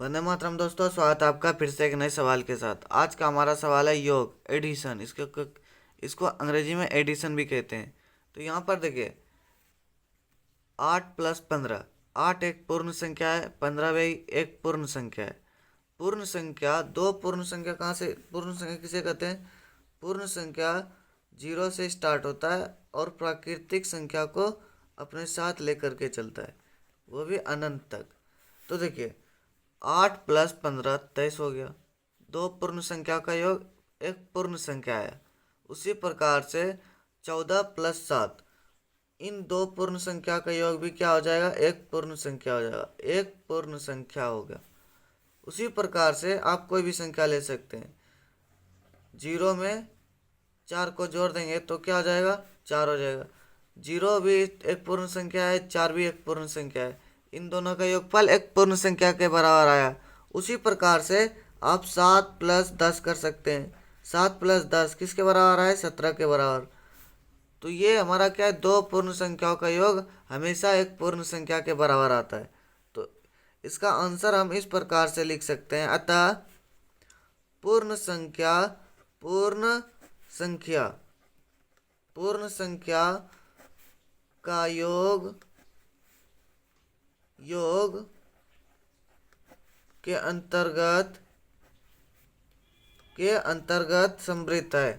वंदे मातरम दोस्तों, स्वागत है आपका फिर से एक नए सवाल के साथ। आज का हमारा सवाल है योग एडिशन। इसको अंग्रेजी में एडिशन भी कहते हैं। तो यहाँ पर देखिए, 8 + 15। 8 एक पूर्ण संख्या है, 15 भी एक पूर्ण संख्या है। पूर्ण संख्या, दो पूर्ण संख्या कहाँ से, पूर्ण संख्या किसे कहते हैं? पूर्ण संख्या 0 से स्टार्ट होता है और प्राकृतिक संख्या को अपने साथ लेकर के चलता है, वो भी अनंत तक। तो देखिए, 8 + 15 23 हो गया। दो पूर्ण संख्या का योग एक पूर्ण संख्या है। उसी प्रकार से 14 + 7, इन दो पूर्ण संख्या का योग भी क्या हो जाएगा? एक पूर्ण संख्या हो जाएगा, एक पूर्ण संख्या हो गया। उसी प्रकार से आप कोई भी संख्या ले सकते हैं। 0 में 4 को जोड़ देंगे तो क्या हो जाएगा? 4 हो जाएगा। 0 भी एक पूर्ण संख्या है, 4 भी एक पूर्ण संख्या है। इन दोनों का योगफल एक पूर्ण संख्या के बराबर आया। उसी प्रकार से आप 7 + 10 कर सकते हैं। 7 + 10 किसके बराबर आया? 17 के बराबर। तो ये हमारा क्या है? दो पूर्ण संख्याओं का योग हमेशा एक पूर्ण संख्या के बराबर आता है। तो इसका आंसर हम इस प्रकार से लिख सकते हैं। अतः पूर्ण संख्या पूर्ण संख्या पूर्ण संख्या का योग के अंतर्गत समृद्ध है।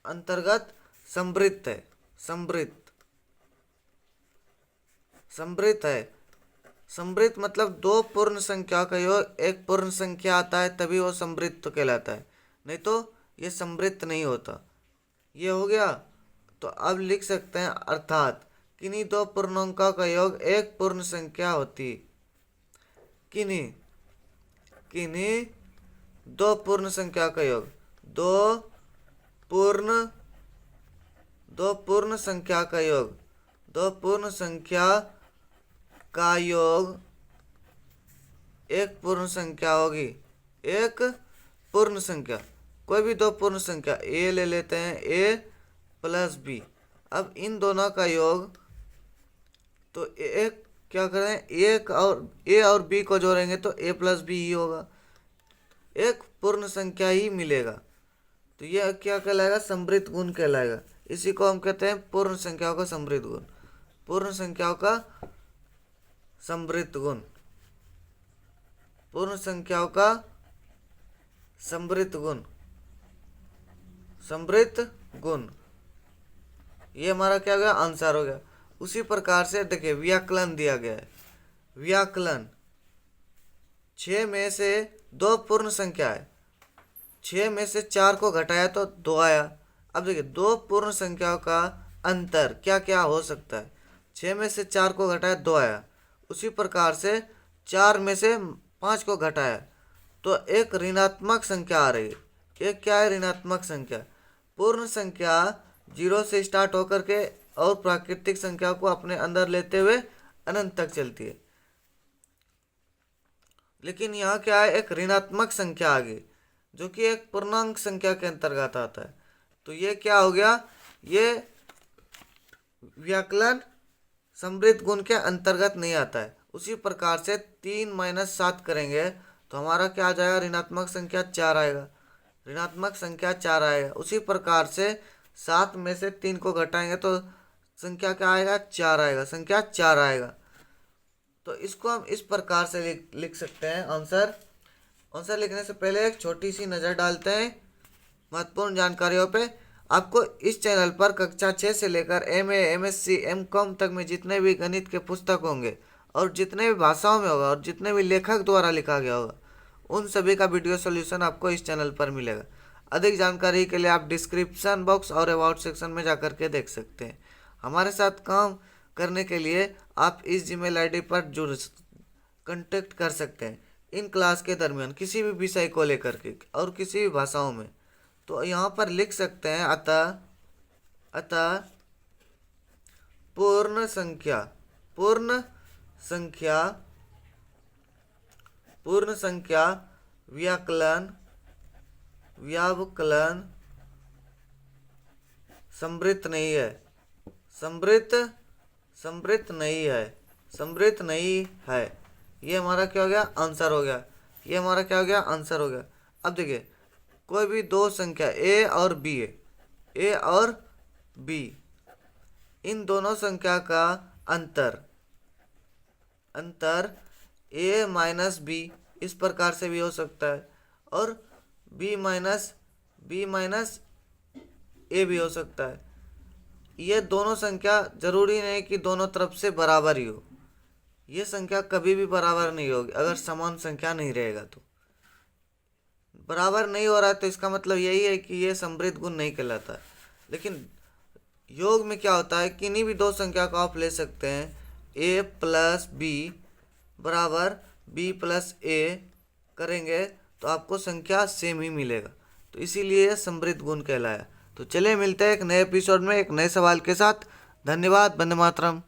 अंतर्गत समृद्ध है। समृद्ध है। समृद्ध मतलब दो पूर्ण संख्या का योग एक पूर्ण संख्या आता है, तभी वो समृद्ध तो कहलाता है, नहीं तो ये समृद्ध नहीं होता। ये हो गया। तो अब लिख सकते हैं अर्थात किन्हीं दो पूर्णांकों का योग एक पूर्ण संख्या होती। किन्हीं किन्हीं दो पूर्ण संख्या का योग, दो पूर्ण दो पूर्ण संख्या का योग, दो पूर्ण संख्या का योग एक पूर्ण संख्या होगी। एक पूर्ण संख्या, कोई भी दो पूर्ण संख्या ए ले लेते हैं, a + b। अब इन दोनों का योग, तो एक क्या करें, एक और ए और बी को जोड़ेंगे तो a + b ही होगा, एक पूर्ण संख्या ही मिलेगा। तो यह क्या कहलाएगा? समृद्ध गुण कहलाएगा। इसी को हम कहते हैं पूर्ण संख्याओं का समृद्ध गुण। पूर्ण संख्याओं का समृद्ध गुण, पूर्ण संख्याओं का समृद्ध गुण, समृद्ध गुण। ये हमारा क्या हो गया? आंसर हो गया। उसी प्रकार से देखिए, व्याकलन दिया गया है। व्याकलन, 6 में से दो पूर्ण संख्या है, 6 में से 4 को घटाया तो 2 आया। अब देखिए, दो पूर्ण संख्याओं का अंतर क्या क्या हो सकता है? 6 में से 4 को घटाया 2 आया। उसी प्रकार से 4 में से 5 को घटाया तो एक ऋणात्मक संख्या आ रही है। एक क्या है? ऋणात्मक संख्या। पूर्ण संख्या 0 से स्टार्ट होकर के और प्राकृतिक संख्या को अपने अंदर लेते हुए अनंत तक चलती है। लेकिन यहाँ क्या है? एक ऋणात्मक संख्या आ गई जो कि एक पूर्णांक संख्या के अंतर्गत आता है। तो ये क्या हो गया? ये व्याकलन समृद्ध गुण के अंतर्गत नहीं आता है। उसी प्रकार से 3 - 7 करेंगे तो हमारा क्या आ जाएगा? ऋणात्मक संख्या 4 आएगा। ऋणात्मक संख्या 4 आएगा। उसी प्रकार से 7 में से 3 को घटाएंगे तो संख्या क्या आएगा? 4 आएगा। संख्या 4 आएगा। तो इसको हम इस प्रकार से लिख सकते हैं आंसर। आंसर लिखने से पहले एक छोटी सी नज़र डालते हैं महत्वपूर्ण जानकारियों पे। आपको इस चैनल पर कक्षा 6 से लेकर MA MSc MCOM तक में जितने भी गणित के पुस्तक होंगे और जितने भी भाषाओं में होगा और जितने भी लेखक द्वारा लिखा गया होगा, उन सभी का वीडियो सॉल्यूशन आपको इस चैनल पर मिलेगा। अधिक जानकारी के लिए आप डिस्क्रिप्शन बॉक्स और अबाउट सेक्शन में जाकर के देख सकते हैं। हमारे साथ काम करने के लिए आप इस जीमेल आईडी पर जुड़ कांटेक्ट कर सकते हैं इन क्लास के दरमियान किसी भी विषय को लेकर के और किसी भी भाषाओं में। तो यहाँ पर लिख सकते हैं अतः अतः पूर्ण संख्या पूर्ण संख्या पूर्ण संख्या व्यावकलन समृद्ध नहीं है। समृद्ध नहीं है। ये हमारा क्या हो गया, आंसर हो गया। ये हमारा क्या हो गया, आंसर हो गया। अब देखिए कोई भी दो संख्या ए और बी है, ए और बी, इन दोनों संख्या का अंतर ए माइनस बी इस प्रकार से भी हो सकता है, और बी माइनस ए भी हो सकता है। ये दोनों संख्या जरूरी नहीं कि दोनों तरफ से बराबर ही हो, ये संख्या कभी भी बराबर नहीं होगी अगर समान संख्या नहीं रहेगा। तो बराबर नहीं हो रहा है तो इसका मतलब यही है कि ये समृद्ध गुण नहीं कहलाता है। लेकिन योग में क्या होता है, किन्हीं भी दो संख्या को आप ले सकते हैं, ए प्लस बी बराबर बी प्लस ए करेंगे तो आपको संख्या सेम ही मिलेगा, तो इसीलिए यह समृद्ध गुण कहलाया। तो चलिए मिलते हैं एक नए एपिसोड में एक नए सवाल के साथ। धन्यवाद। वंदे मातरम।